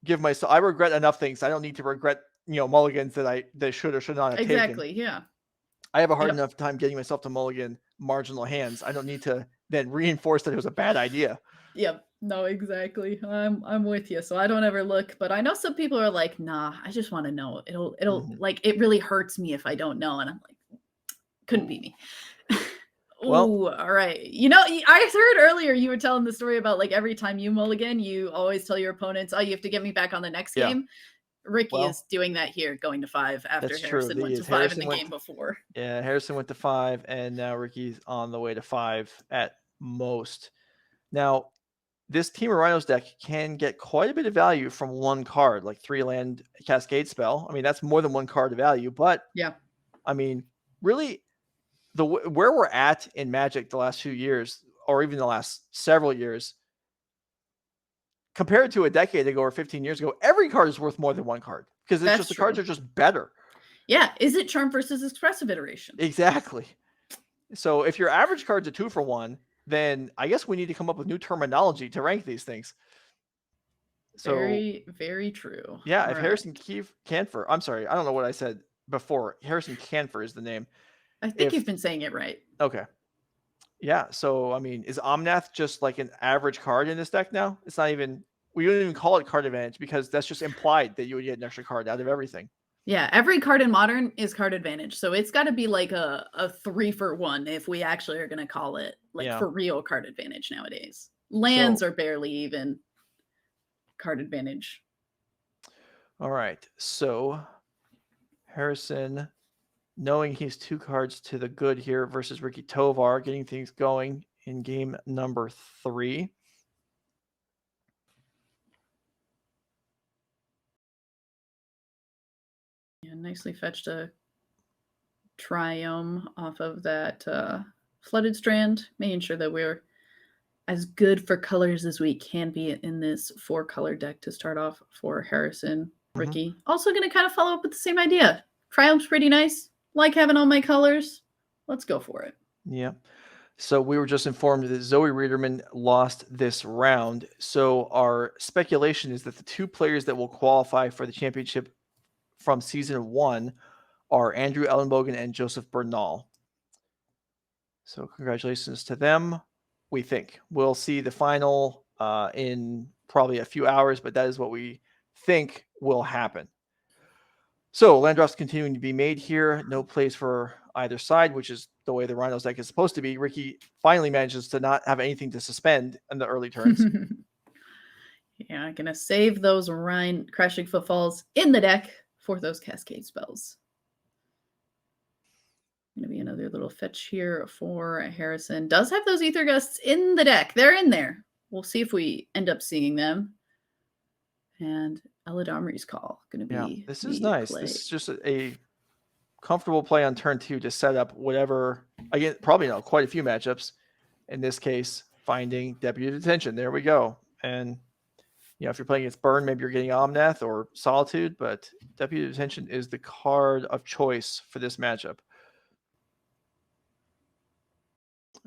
Speaker 1: give myself. I regret enough things. I don't need to regret mulligans that I should or should not have taken.
Speaker 2: Exactly. Yeah.
Speaker 1: I have a hard enough time getting myself to mulligan marginal hands. I don't need to then reinforce that it was a bad idea.
Speaker 2: Yep. No, exactly. I'm with you. So I don't ever look, but I know some people are like, nah, I just want to know. It'll like, it really hurts me if I don't know. And I'm like, couldn't be me.
Speaker 1: Well,
Speaker 2: ooh, all right. I heard earlier you were telling the story about like every time you mulligan, you always tell your opponents, oh, you have to get me back on the next game. Ricky is doing that here, going to 5 after Harrison went to 5 in the game before.
Speaker 1: Yeah, Harrison went to 5, and now Ricky's on the way to 5 at most. Now, this Temur Rhinos deck can get quite a bit of value from one card, like 3-land Cascade Spell. I mean, that's more than one card of value, but
Speaker 2: yeah,
Speaker 1: I mean, really, where we're at in Magic the last few years, or even the last several years, compared to a decade ago or 15 years ago, every card is worth more than one card because it's just the cards are just better.
Speaker 2: Yeah, is it Charm versus Expressive Iteration?
Speaker 1: Exactly. So if your average card's a 2-for-1, then I guess we need to come up with new terminology to rank these things. So
Speaker 2: very, very true.
Speaker 1: Yeah, if Harrison Kanfer, I'm sorry, I don't know what I said before. Harrison Kanfer is the name.
Speaker 2: I think you've been saying it right.
Speaker 1: Okay. Yeah, so I mean, is Omnath just like an average card in this deck now? It's not even, we don't even call it card advantage because that's just implied that you would get an extra card out of everything.
Speaker 2: Yeah, every card in Modern is card advantage. So it's got to be like a 3-for-1 if we actually are going to call it like for real card advantage nowadays. Lands are barely even card advantage.
Speaker 1: All right. So Harrison, knowing he's 2 cards to the good here versus Ricky Tovar, getting things going in game number 3.
Speaker 2: Yeah, nicely fetched a Triome off of that Flooded Strand, making sure that we're as good for colors as we can be in this 4-color deck to start off for Harrison. Ricky, also going to kind of follow up with the same idea. Triome's pretty nice. Like having all my colors. Let's go for it.
Speaker 1: Yeah. So we were just informed that Zoe Reederman lost this round. So our speculation is that the 2 players that will qualify for the championship from season 1 are Andrew Ellenbogen and Joseph Bernal. So congratulations to them. We think we'll see the final in probably a few hours, but that is what we think will happen. So land drops continuing to be made here. No plays for either side, which is the way the Rhinos deck is supposed to be. Ricky finally manages to not have anything to suspend in the early turns.
Speaker 2: Yeah, going to save those Crashing Footfalls in the deck for those Cascade spells. Going to be another little fetch here for Harrison. Does have those Ether Gusts in the deck. They're in there. We'll see if we end up seeing them. And Eladamri's Call going to be.
Speaker 1: This is nice. Play. This is just a comfortable play on turn 2 to set up whatever. Again, probably not quite a few matchups. In this case, finding Deputy Detention. There we go. And if you're playing against Burn, maybe you're getting Omnath or Solitude, but Deputy Detention is the card of choice for this matchup.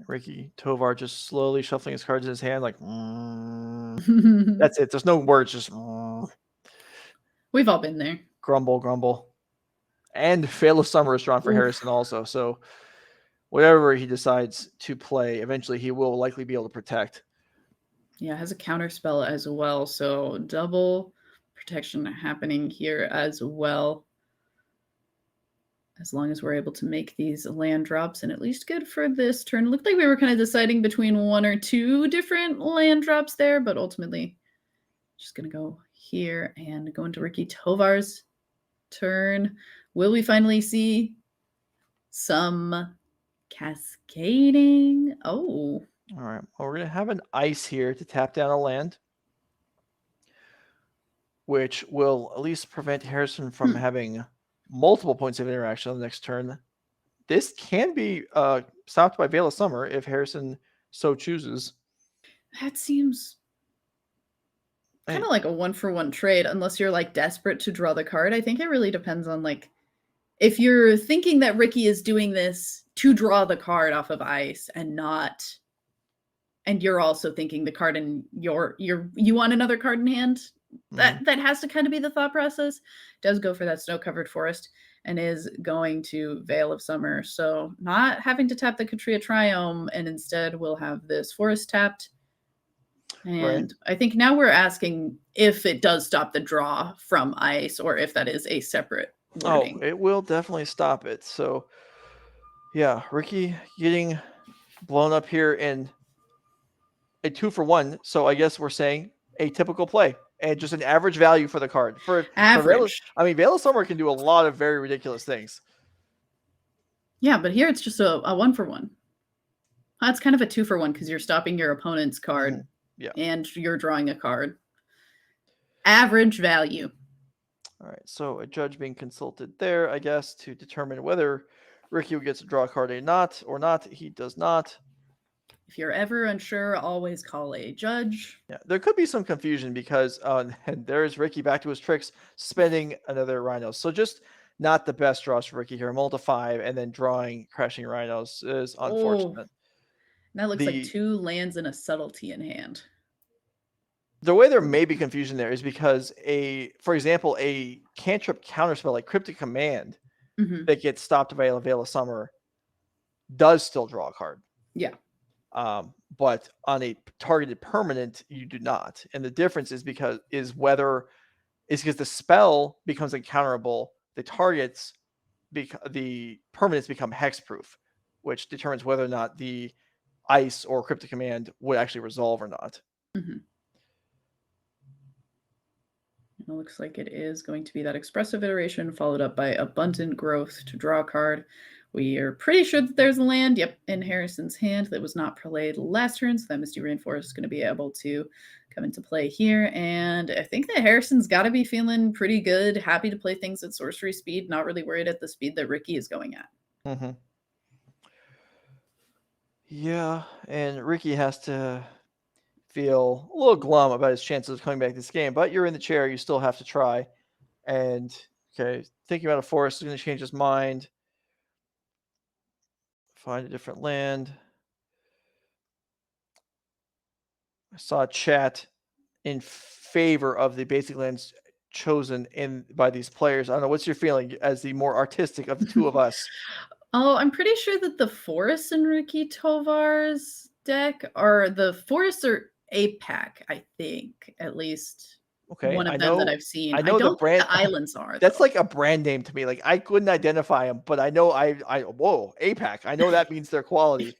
Speaker 1: Ricky Tovar just slowly shuffling his cards in his hand, like, that's it. There's no words, just.
Speaker 2: We've all been there.
Speaker 1: Grumble, grumble. And Fail of Summer is drawn for Harrison also. So whatever he decides to play, eventually he will likely be able to protect.
Speaker 2: Yeah, it has a counterspell as well. So double protection happening here as well. As long as we're able to make these land drops, and at least good for this turn. It looked like we were kind of deciding between 1 or 2 different land drops there, but ultimately just going to go here and go into Ricky Tovar's turn. Will we finally see some cascading? Oh.
Speaker 1: All right. Well, we're going to have an ice here to tap down a land, which will at least prevent Harrison from having multiple points of interaction on the next turn. This can be stopped by Veil of Summer if Harrison so chooses.
Speaker 2: That seems kind of like a 1-for-1 trade, unless you're like desperate to draw the card. I think it really depends on like if you're thinking that Ricky is doing this to draw the card off of ice and you're also thinking the card in you want another card in hand. that has to kind of be the thought process. Does go for that snow-covered forest and is going to Veil of Summer. So not having to tap the Katria Triome, and instead we'll have this forest tapped. And
Speaker 1: Right.
Speaker 2: I think now we're asking if it does stop the draw from ice or if that is a separate wording.
Speaker 1: Oh, it will definitely stop it. So, yeah, Ricky getting blown up here in a 2-for-1. So I guess we're saying a typical play and just an average value for the card. For
Speaker 2: Average.
Speaker 1: Veil of Summer can do a lot of very ridiculous things.
Speaker 2: Yeah, but here it's just a 1-for-1. That's kind of a 2-for-1 because you're stopping your opponent's card and you're drawing a card. Average value.
Speaker 1: All right, so a judge being consulted there, I guess, to determine whether Ricky gets to draw a card or not. He does not.
Speaker 2: If you're ever unsure, always call a judge.
Speaker 1: Yeah, there could be some confusion because and there's Ricky back to his tricks, spending another Rhinos. So just not the best draws for Ricky here. Multi 5 and then drawing Crashing Rhinos is unfortunate.
Speaker 2: That looks like 2 lands and a subtlety in hand.
Speaker 1: The way there may be confusion there is because for example, a cantrip counterspell like Cryptic Command that gets stopped by a Veil of Summer does still draw a card.
Speaker 2: Yeah.
Speaker 1: But on a targeted permanent, you do not. And the difference is because the spell becomes uncounterable, the permanents become hexproof, which determines whether or not the ice or Cryptic Command would actually resolve or not.
Speaker 2: It looks like it is going to be that Expressive Iteration followed up by Abundant Growth to draw a card. We are pretty sure that there's a land, in Harrison's hand that was not played last turn, so that Misty Rainforest is going to be able to come into play here. And I think that Harrison's got to be feeling pretty good, happy to play things at sorcery speed, not really worried at the speed that Ricky is going at.
Speaker 1: Yeah, and Ricky has to feel a little glum about his chances of coming back this game, but you're in the chair, you still have to try. And thinking about a forest is going to change his mind. Find a different land. I saw a chat in favor of the basic lands chosen by these players. I don't know, what's your feeling as the more artistic of the two of us?
Speaker 2: Oh, I'm pretty sure that the forests in Ricky Tovar's deck are the forests are APAC, I think, at least.
Speaker 1: Okay,
Speaker 2: one of them that I've seen.
Speaker 1: I know
Speaker 2: don't
Speaker 1: the brand.
Speaker 2: think the islands are.
Speaker 1: That's like a brand name to me. Like I couldn't identify them, but I know whoa, APAC. I know that means their quality.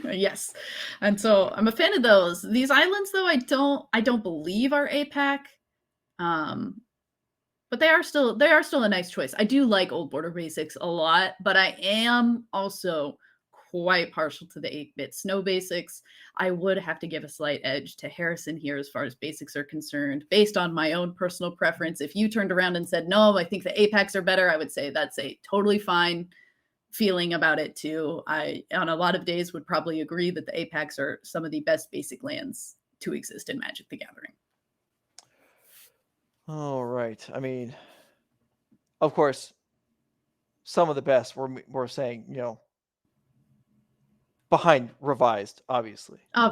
Speaker 2: Yes, and so I'm a fan of those. These islands, though, I don't believe are APAC, but they are still a nice choice. I do like Old Border Basics a lot, but I am also quite partial to the 8-bit snow basics. I would have to give a slight edge to Harrison here as far as basics are concerned, based on my own personal preference. If you turned around and said, no, I think the APACs are better, I would say that's a totally fine feeling about it too. I, on a lot of days, would probably agree that the APACs are some of the best basic lands to exist in Magic the Gathering.
Speaker 1: All right. I mean, of course, some of the best we're saying, behind revised, obviously. I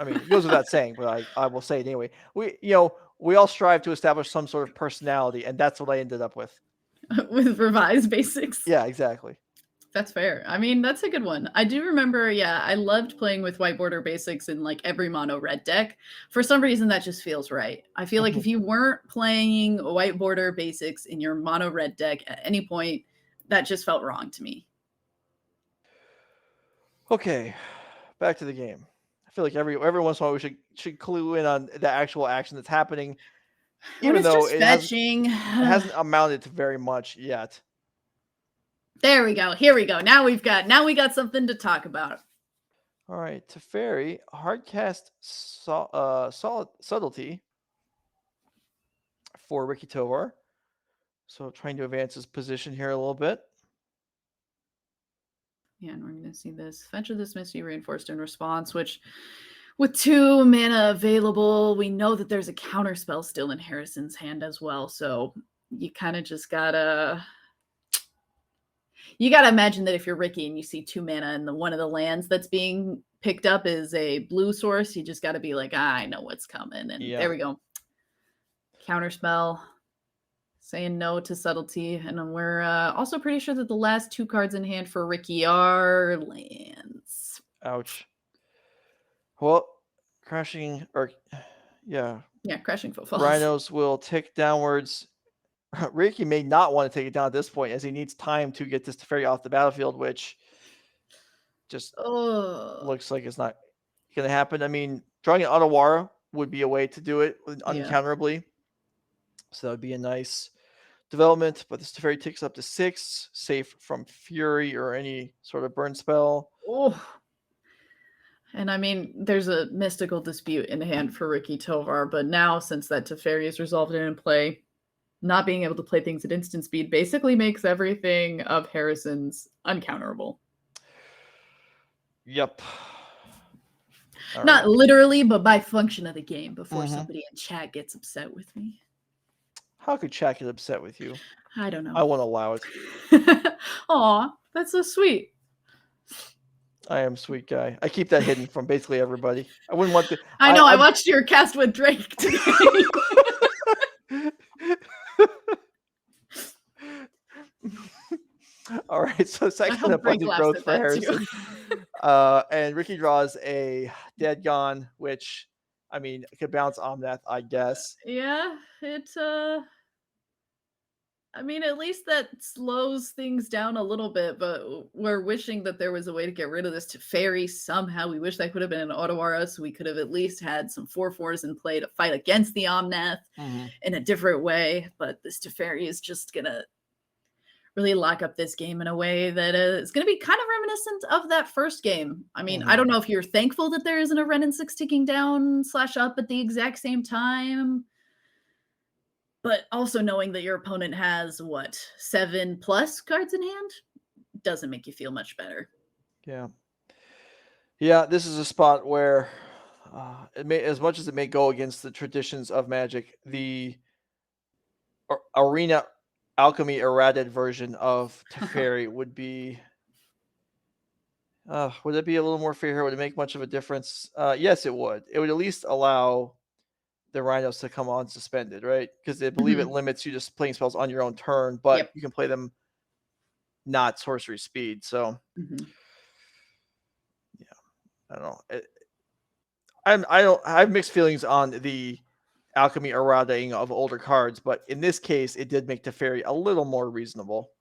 Speaker 1: mean, it goes without saying, but I will say it anyway. We all strive to establish some sort of personality, and that's what I ended up with.
Speaker 2: With revised basics?
Speaker 1: Yeah, exactly.
Speaker 2: That's fair. I mean, that's a good one. I do remember, I loved playing with white border basics in like every mono red deck. For some reason, that just feels right. I feel like if you weren't playing white border basics in your mono red deck at any point, that just felt wrong to me.
Speaker 1: Okay, back to the game. I feel like every once in a while we should clue in on the actual action that's happening, even though it hasn't amounted to very much yet.
Speaker 2: There we go. Here we go. Now we got something to talk about.
Speaker 1: All right, Teferi, hardcast subtlety for Ricky Tovar. So trying to advance his position here a little bit.
Speaker 2: Yeah, and we're going to see this Fetch of this Misty Rainforest in response, which with 2 mana available, we know that there's a counterspell still in Harrison's hand as well. So you kind of just gotta imagine that if you're Ricky and you see 2 mana and one of the lands that's being picked up is a blue source, you just got to be like, I know what's coming. And there we go. Counterspell, saying no to subtlety, and we're also pretty sure that the last 2 cards in hand for Ricky are lands.
Speaker 1: Ouch. Well, crashing or yeah,
Speaker 2: Crashing Footfalls.
Speaker 1: Rhinos will tick downwards. Ricky may not want to take it down at this point as he needs time to get this Teferi off the battlefield, which just looks like it's not going to happen. I mean, drawing an Otawara would be a way to do it uncounterably. So that would be a nice development, but this Teferi ticks up to 6, safe from Fury or any sort of burn spell.
Speaker 2: Oh. And I mean, there's a mystical dispute in hand for Ricky Tovar, but now since that Teferi is resolved in play, not being able to play things at instant speed basically makes everything of Harrison's uncounterable.
Speaker 1: Yep.
Speaker 2: Not literally, but by function of the game before somebody in chat gets upset with me.
Speaker 1: How could chat get upset with you?
Speaker 2: I don't know.
Speaker 1: I won't allow it.
Speaker 2: Aw, that's so sweet.
Speaker 1: I am a sweet guy. I keep that hidden from basically everybody. I wouldn't want to.
Speaker 2: I know. I watched your cast with Drake today.
Speaker 1: All right, so second abundant growth for Harrison. And Ricky draws a Dead Gone, which, I mean, could bounce Omnath, I guess.
Speaker 2: Yeah, it, I mean, at least that slows things down a little bit, but we're wishing that there was a way to get rid of this Teferi somehow. We wish that could have been an Otawara, so we could have at least had some 4/4s in play to fight against the Omnath in a different way, but this Teferi is just going to really lock up this game in a way that is going to be kind of reminiscent of that first game. I mean, I don't know if you're thankful that there isn't a Wrenn and Six ticking down / up at the exact same time, but also knowing that your opponent has, 7+ cards in hand doesn't make you feel much better.
Speaker 1: Yeah. Yeah, this is a spot where, as much as it may go against the traditions of Magic, the Arena Alchemy errated version of Teferi would be... would it be a little more fair here? Would it make much of a difference? Yes, it would. It would at least allow the Rhinos to come on suspended, right? Because I believe it limits you just playing spells on your own turn, but you can play them not sorcery speed. So, yeah, I don't know. I have mixed feelings on the alchemy errating of older cards, but in this case, it did make Teferi a little more reasonable.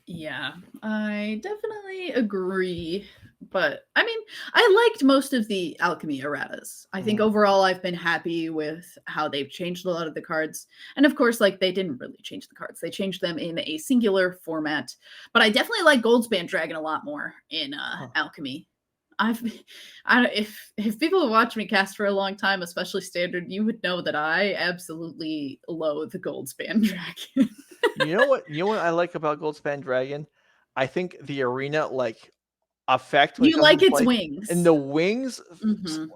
Speaker 2: Yeah, I definitely agree. But I mean, I liked most of the alchemy erratas. I think overall I've been happy with how they've changed a lot of the cards. And of course, like, they didn't really change the cards. They changed them in a singular format. But I definitely like Goldspan Dragon a lot more in alchemy. If people have watched me cast for a long time, especially standard, you would know that I absolutely loathe the Goldspan Dragon.
Speaker 1: You know what I like about Goldspan Dragon? I think the arena effect.
Speaker 2: You like its wings.
Speaker 1: And the wings.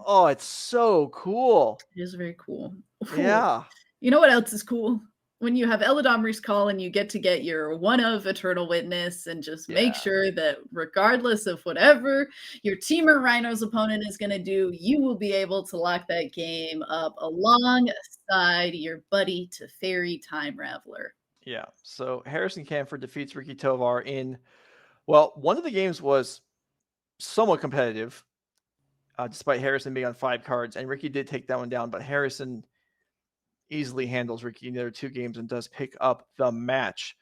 Speaker 1: Oh, it's so cool.
Speaker 2: It is very cool.
Speaker 1: Yeah.
Speaker 2: You know what else is cool? When you have Eladamri's Call and you get to get your one of Eternal Witness and just make sure that regardless of whatever your Temur Rhinos opponent is going to do, you will be able to lock that game up alongside your buddy Teferi Time Raveler.
Speaker 1: Yeah. So Harrison Kanfer defeats Ricky Tovar in, well, one of the games was somewhat competitive, despite Harrison being on 5 cards, and Ricky did take that one down, but Harrison easily handles Ricky in the other 2 games and does pick up the match.